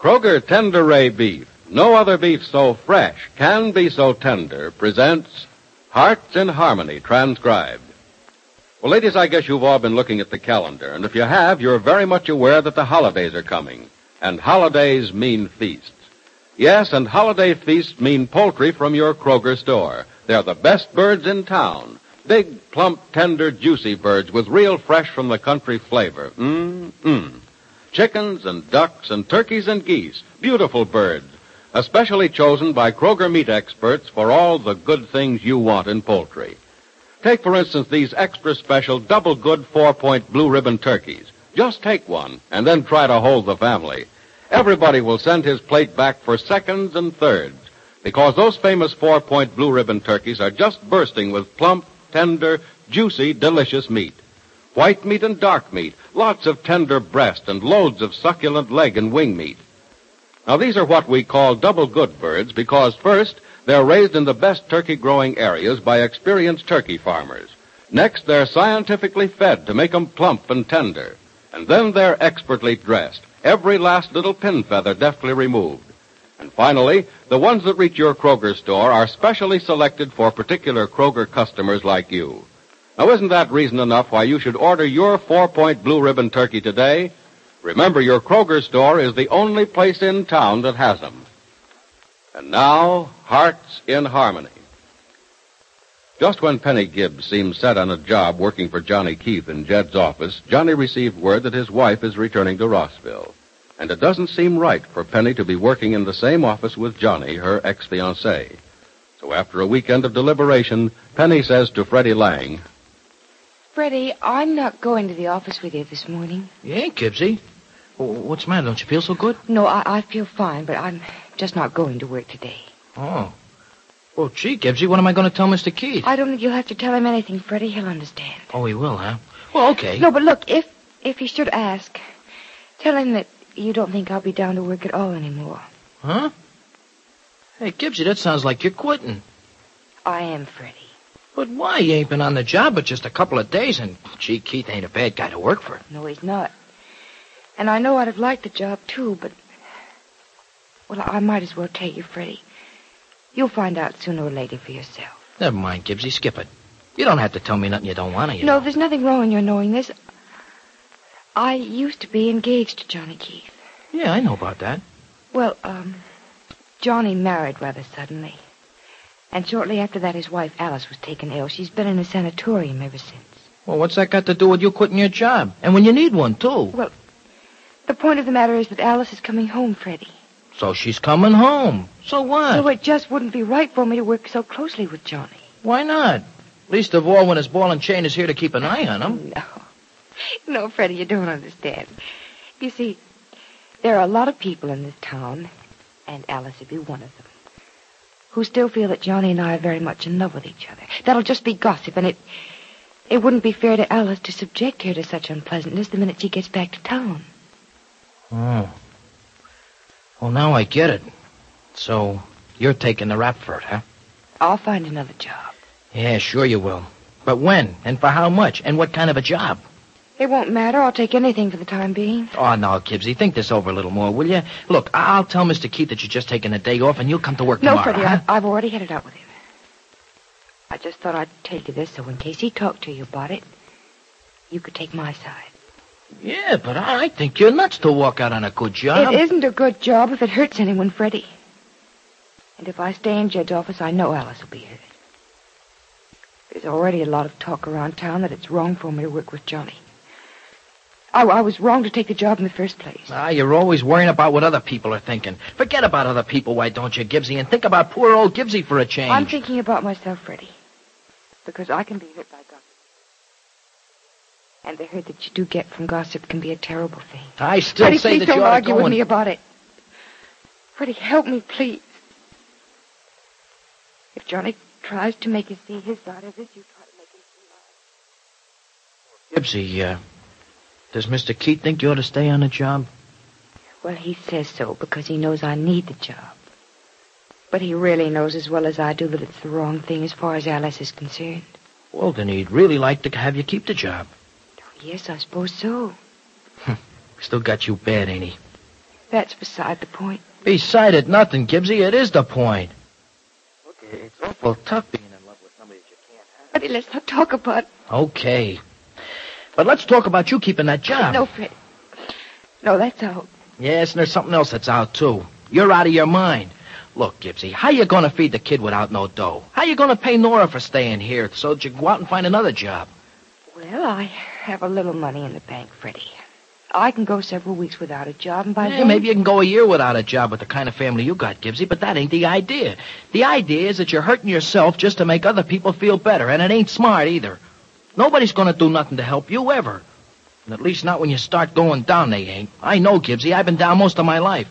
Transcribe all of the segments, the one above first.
Kroger Tender Ray Beef, no other beef so fresh, can be so tender, presents Hearts in Harmony, transcribed. Well, ladies, I guess you've all been looking at the calendar, and if you have, you're very much aware that the holidays are coming, and holidays mean feasts. Yes, and holiday feasts mean poultry from your Kroger store. They're the best birds in town. Big, plump, tender, juicy birds with real fresh from the country flavor. Chickens and ducks and turkeys and geese. Beautiful birds. Especially chosen by Kroger meat experts for all the good things you want in poultry. Take, for instance, these extra special double good 4-point blue ribbon turkeys. Just take one and then try to hold the family. Everybody will send his plate back for seconds and thirds because those famous 4-point blue ribbon turkeys are just bursting with plump, tender, juicy, delicious meat. White meat and dark meat, lots of tender breast and loads of succulent leg and wing meat. Now, these are what we call double good birds because, first, they're raised in the best turkey-growing areas by experienced turkey farmers. Next, they're scientifically fed to make them plump and tender. And then they're expertly dressed, every last little pin feather deftly removed. And finally, the ones that reach your Kroger store are specially selected for particular Kroger customers like you. Now, isn't that reason enough why you should order your 4-point blue ribbon turkey today? Remember, your Kroger store is the only place in town that has them. And now, Hearts in Harmony. Just when Penny Gibbs seemed set on a job working for Johnny Keith in Jed's office, Johnny received word that his wife is returning to Rossville. And it doesn't seem right for Penny to be working in the same office with Johnny, her ex-fiancé. So after a weekend of deliberation, Penny says to Freddie Lang, Freddie, I'm not going to the office with you this morning. You ain't, Gibbsy. What's the matter? Don't you feel so good? No, I feel fine, but I'm just not going to work today. Oh. Well, gee, Gibbsy, what am I going to tell Mr. Keith? I don't think you'll have to tell him anything, Freddie. He'll understand. Oh, he will, huh? Well, okay. No, but look, if he should ask, tell him that you don't think I'll be down to work at all anymore. Huh? Hey, Gibbsy, that sounds like you're quitting. I am, Freddie. But why? You ain't been on the job but just a couple of days, and, gee, Keith ain't a bad guy to work for. No, he's not. And I know I'd have liked the job, too, but... Well, I might as well tell you, Freddie. You'll find out sooner or later for yourself. Never mind, Gibbsy, skip it. You don't have to tell me nothing you don't want to, you know. No, there's nothing wrong in your knowing this. I used to be engaged to Johnny Keith. Yeah, I know about that. Well, Johnny married rather suddenly. And shortly after that, his wife, Alice, was taken ill. She's been in a sanatorium ever since. Well, what's that got to do with you quitting your job? And when you need one, too. Well, the point of the matter is that Alice is coming home, Freddie. So she's coming home. So what? So it just wouldn't be right for me to work so closely with Johnny. Why not? Least of all when his ball and chain is here to keep an eye on him. No, Freddie, you don't understand. You see, there are a lot of people in this town, and Alice would be one of them, who still feel that Johnny and I are very much in love with each other. That'll just be gossip, and it wouldn't be fair to Alice to subject her to such unpleasantness the minute she gets back to town. Oh. Well, now I get it. So, you're taking the rap for it, huh? I'll find another job. Yeah, sure you will. But when? And for how much? And what kind of a job? It won't matter. I'll take anything for the time being. Oh, no, Gibbsy, think this over a little more, will you? Look, I'll tell Mr. Keith that you're just taking a day off and you'll come to work tomorrow. No, Freddie, huh? I've already had it out with him. I just thought I'd tell you this so in case he talked to you about it, you could take my side. Yeah, but I think you're nuts to walk out on a good job. It isn't a good job if it hurts anyone, Freddie. And if I stay in Jed's office, I know Alice will be hurt. There's already a lot of talk around town that it's wrong for me to work with Johnny. I was wrong to take the job in the first place. You're always worrying about what other people are thinking. Forget about other people, why don't you, Gibbsy, and think about poor old Gibbsy for a change. I'm thinking about myself, Freddie. Because I can be hurt by gossip. And the hurt that you do get from gossip can be a terrible thing. I still Freddie, say please that don't you ought to argue go with and... me about it. Freddie, help me, please. If Johnny tries to make you see his side of this, you try to make him see mine. Gibbsy, does Mr. Keith think you ought to stay on the job? Well, he says so because he knows I need the job. But he really knows as well as I do that it's the wrong thing as far as Alice is concerned. Well, then he'd really like to have you keep the job. Oh, yes, I suppose so. Still got you bad, ain't he? That's beside the point. Beside it, nothing, Gibbsy. It is the point. Look, it's awful tough being in love with somebody that you can't have. Freddie, let's not talk about... Okay. But let's talk about you keeping that job. No, Freddie. No, that's out. Yes, and there's something else that's out, too. You're out of your mind. Look, Gibbsy, how you gonna feed the kid without no dough? How you gonna pay Nora for staying here so that you can go out and find another job? Well, I have a little money in the bank, Freddie. I can go several weeks without a job, and by Yeah, then... maybe you can go a year without a job with the kind of family you got, Gibbsy, but that ain't the idea. The idea is that you're hurting yourself just to make other people feel better, and it ain't smart either. Nobody's gonna do nothing to help you, ever. And at least not when you start going down, they ain't. I know, Gibbsy. I've been down most of my life.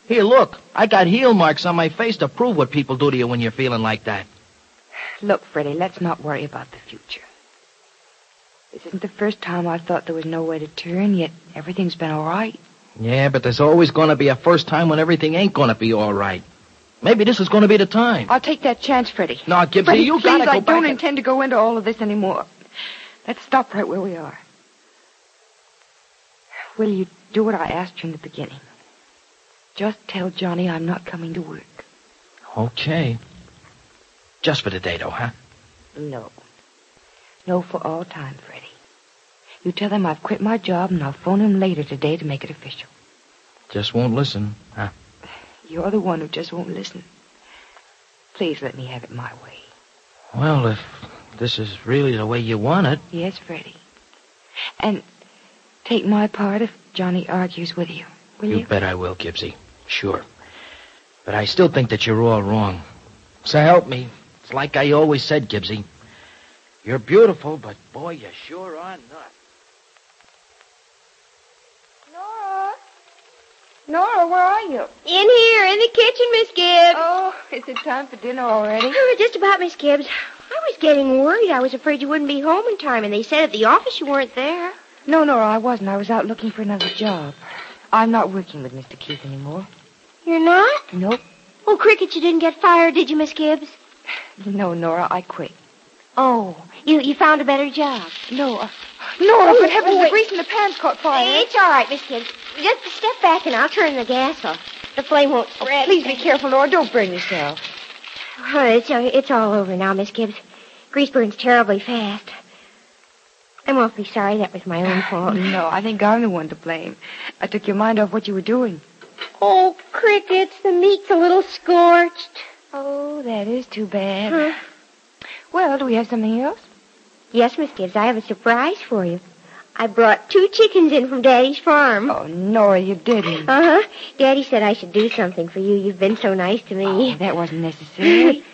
Here, look. I got heel marks on my face to prove what people do to you when you're feeling like that. Look, Freddie, let's not worry about the future. This isn't the first time I thought there was no way to turn, yet everything's been all right. Yeah, but there's always gonna be a first time when everything ain't gonna be all right. Maybe this is gonna be the time. I'll take that chance, Freddie. No, Gibbsy, Freddie, you please, gotta go I back don't and... intend to go into all of this anymore. Let's stop right where we are. Will you do what I asked you in the beginning? Just tell Johnny I'm not coming to work. Okay. Just for the day, though, huh? No. No, for all time, Freddie. You tell him I've quit my job, and I'll phone him later today to make it official. Just won't listen, huh? You're the one who just won't listen. Please let me have it my way. Well, if this is really the way you want it... Yes, Freddie. And take my part if Johnny argues with you, will you? You bet I will, Gibbsy. Sure. But I still think that you're all wrong. So help me. It's like I always said, Gibbsy. You're beautiful, but boy, you sure are not. Nora, where are you? In here, in the kitchen, Miss Gibbs. Oh, is it time for dinner already? Oh, just about, Miss Gibbs. I was getting worried. I was afraid you wouldn't be home in time, and they said at the office you weren't there. No, Nora, I wasn't. I was out looking for another job. I'm not working with Mr. Keith anymore. You're not? Nope. Oh, Cricket, you didn't get fired, did you, Miss Gibbs? No, Nora, I quit. Oh, you found a better job. No, Nora, for heaven's sake, the grease in the pan's caught fire. It's all right, Miss Gibbs. Just step back and I'll turn the gas off. The flame won't spread. Please be careful, Nora. Don't burn yourself. Oh, it's all over now, Miss Gibbs. Grease burns terribly fast. I'm awfully sorry. That was my own fault. No, I think I'm the one to blame. I took your mind off what you were doing. Oh, Crickets, the meat's a little scorched. Oh, that is too bad. Huh? Well, do we have something else? Yes, Miss Gibbs, I have a surprise for you. I brought 2 chickens in from Daddy's farm. Oh, Nora, you didn't. Uh-huh. Daddy said I should do something for you. You've been so nice to me. Oh, that wasn't necessary.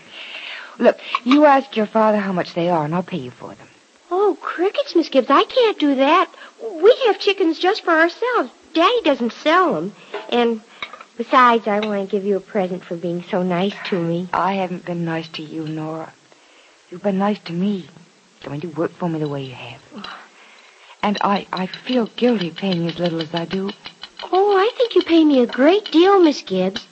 Look, you ask your father how much they are, and I'll pay you for them. Oh, Crickets, Miss Gibbs, I can't do that. We have chickens just for ourselves. Daddy doesn't sell them. And besides, I want to give you a present for being so nice to me. I haven't been nice to you, Nora. You've been nice to me, coming to work for me the way you have. And I feel guilty paying you as little as I do. Oh, I think you pay me a great deal, Miss Gibbs.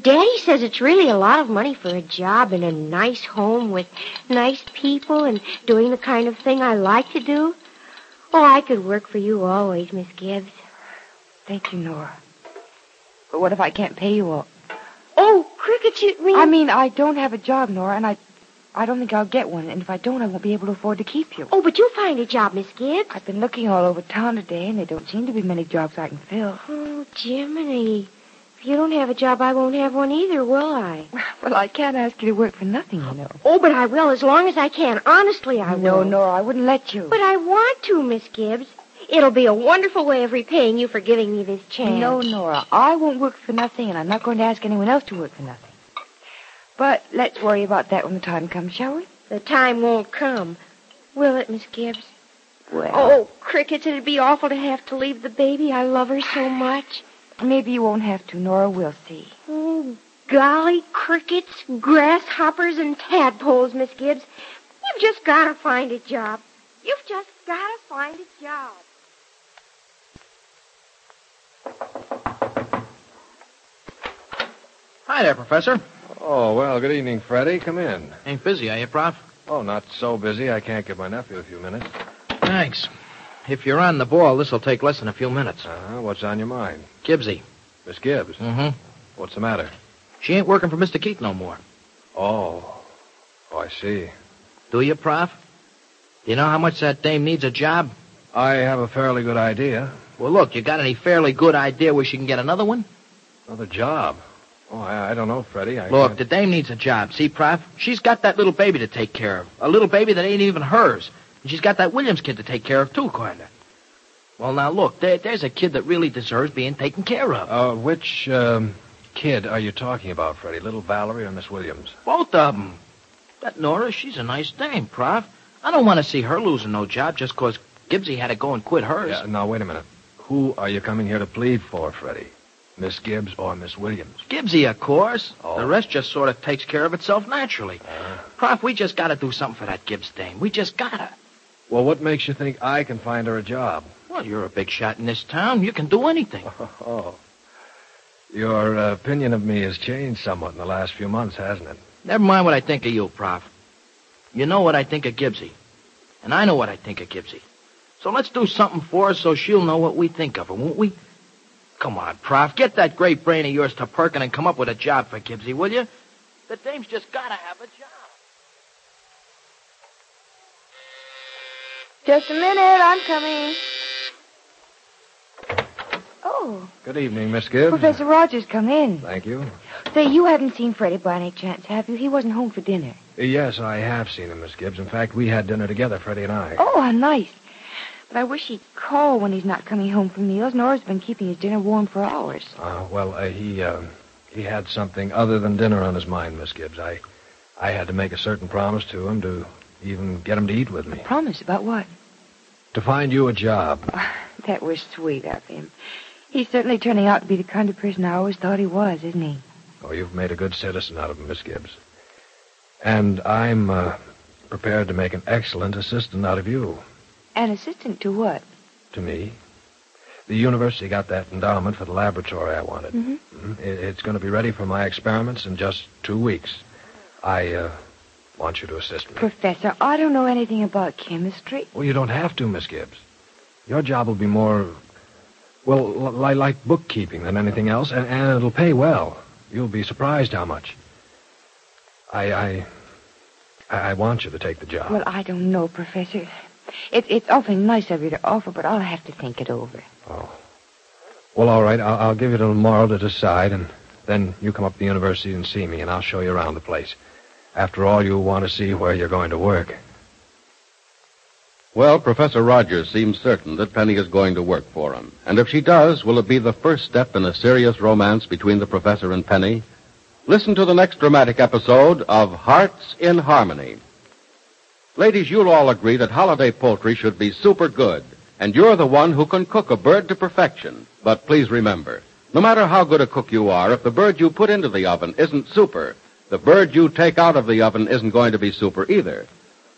Daddy says it's really a lot of money for a job in a nice home with nice people and doing the kind of thing I like to do. Oh, I could work for you always, Miss Gibbs. Thank you, Nora. But what if I can't pay you all? Oh, Cricket, you mean... I mean, I don't have a job, Nora, and I don't think I'll get one. And if I don't, I won't be able to afford to keep you. Oh, but you'll find a job, Miss Gibbs. I've been looking all over town today, and there don't seem to be many jobs I can fill. Oh, Jiminy. If you don't have a job, I won't have one either, will I? Well, I can't ask you to work for nothing, you know. Oh, but I will as long as I can. Honestly, I will. No, Nora, I wouldn't let you. But I want to, Miss Gibbs. It'll be a wonderful way of repaying you for giving me this chance. No, Nora, I won't work for nothing, and I'm not going to ask anyone else to work for nothing. But let's worry about that when the time comes, shall we? The time won't come. Will it, Miss Gibbs? Well... Oh, Crickets, it'd be awful to have to leave the baby. I love her so much. Maybe you won't have to, Nora. We'll see. Oh, golly, Crickets, grasshoppers, and tadpoles, Miss Gibbs. You've just got to find a job. You've just got to find a job. Hi there, Professor. Oh, well, good evening, Freddie. Come in. Ain't busy, are you, Prof? Oh, not so busy. I can't give my nephew a few minutes. Thanks. If you're on the ball, this'll take less than a few minutes. What's on your mind? Gibbsy. Miss Gibbs. Mm-hmm. What's the matter? She ain't working for Mr. Keith no more. Oh, I see. Do you, Prof? Do you know how much that dame needs a job? I have a fairly good idea. Well, look, you got any fairly good idea where she can get another one? Another job? Oh, I don't know, Freddie. Look, the dame needs a job. See, Prof? She's got that little baby to take care of. A little baby that ain't even hers. And she's got that Williams kid to take care of, too, kinda. Well, now, look, there's a kid that really deserves being taken care of. Which kid are you talking about, Freddie? Little Valerie or Miss Williams? Both of them. That Nora, she's a nice dame, Prof. I don't want to see her losing no job just 'cause Gibbsy had to go and quit hers. Yeah, now, wait a minute. Who are you coming here to plead for, Freddie? Miss Gibbs or Miss Williams? Gibbsy, of course. Oh. The rest just sort of takes care of itself naturally. Prof, we just got to do something for that Gibbs dame. We just got to. Well, what makes you think I can find her a job? Well, you're a big shot in this town. You can do anything. Oh. Your opinion of me has changed somewhat in the last few months, hasn't it? Never mind what I think of you, Prof. You know what I think of Gibbsy. And I know what I think of Gibbsy. So let's do something for her so she'll know what we think of her, won't we? Come on, Prof. Get that great brain of yours to perking and come up with a job for Gibbsy, will you? The dame's just got to have a job. Just a minute, I'm coming. Oh, Good evening, Miss Gibbs. Professor Rogers, come in. Thank you. Say, you haven't seen Freddie by any chance, have you? He wasn't home for dinner. Yes, I have seen him, Miss Gibbs. In fact, we had dinner together, Freddie and I. Oh, how nice. But I wish he'd call when he's not coming home from meals. Nora's been keeping his dinner warm for hours. He had something other than dinner on his mind, Miss Gibbs. I had to make a certain promise to him to even get him to eat with me. Promise about what? To find you a job. That was sweet of him. He's certainly turning out to be the kind of person I always thought he was, isn't he? Oh, you've made a good citizen out of him, Miss Gibbs. And I'm prepared to make an excellent assistant out of you. An assistant to what? To me. The university got that endowment for the laboratory I wanted. Mm-hmm. It's going to be ready for my experiments in just 2 weeks. I want you to assist me. Professor, I don't know anything about chemistry. Well, you don't have to, Miss Gibbs. Your job will be more, well, like bookkeeping than anything else, and it'll pay well. You'll be surprised how much. I want you to take the job. Well, I don't know, Professor. It's awfully nice of you to offer, but I'll have to think it over. Oh. Well, all right. I'll give you till tomorrow to decide, and then you come up to the university and see me, and I'll show you around the place. After all, you want to see where you're going to work. Well, Professor Rogers seems certain that Penny is going to work for him. And if she does, will it be the first step in a serious romance between the professor and Penny? Listen to the next dramatic episode of Hearts in Harmony. Ladies, you'll all agree that holiday poultry should be super good, and you're the one who can cook a bird to perfection. But please remember, no matter how good a cook you are, if the bird you put into the oven isn't super, the bird you take out of the oven isn't going to be super either.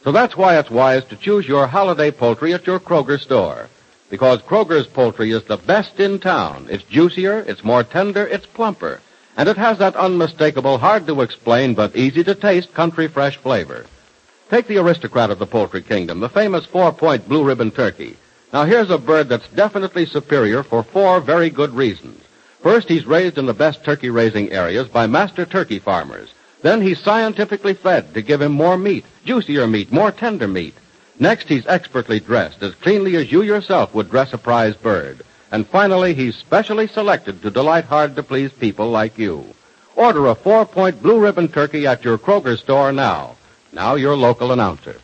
So that's why it's wise to choose your holiday poultry at your Kroger store. Because Kroger's poultry is the best in town. It's juicier, it's more tender, it's plumper. And it has that unmistakable, hard-to-explain but easy-to-taste country fresh flavor. Take the aristocrat of the poultry kingdom, the famous 4-point blue ribbon turkey. Now here's a bird that's definitely superior for 4 very good reasons. First, he's raised in the best turkey-raising areas by master turkey farmers. Then he's scientifically fed to give him more meat, juicier meat, more tender meat. Next, he's expertly dressed, as cleanly as you yourself would dress a prize bird. And finally, he's specially selected to delight hard-to-please people like you. Order a 4-point blue ribbon turkey at your Kroger store now. Now your local announcer.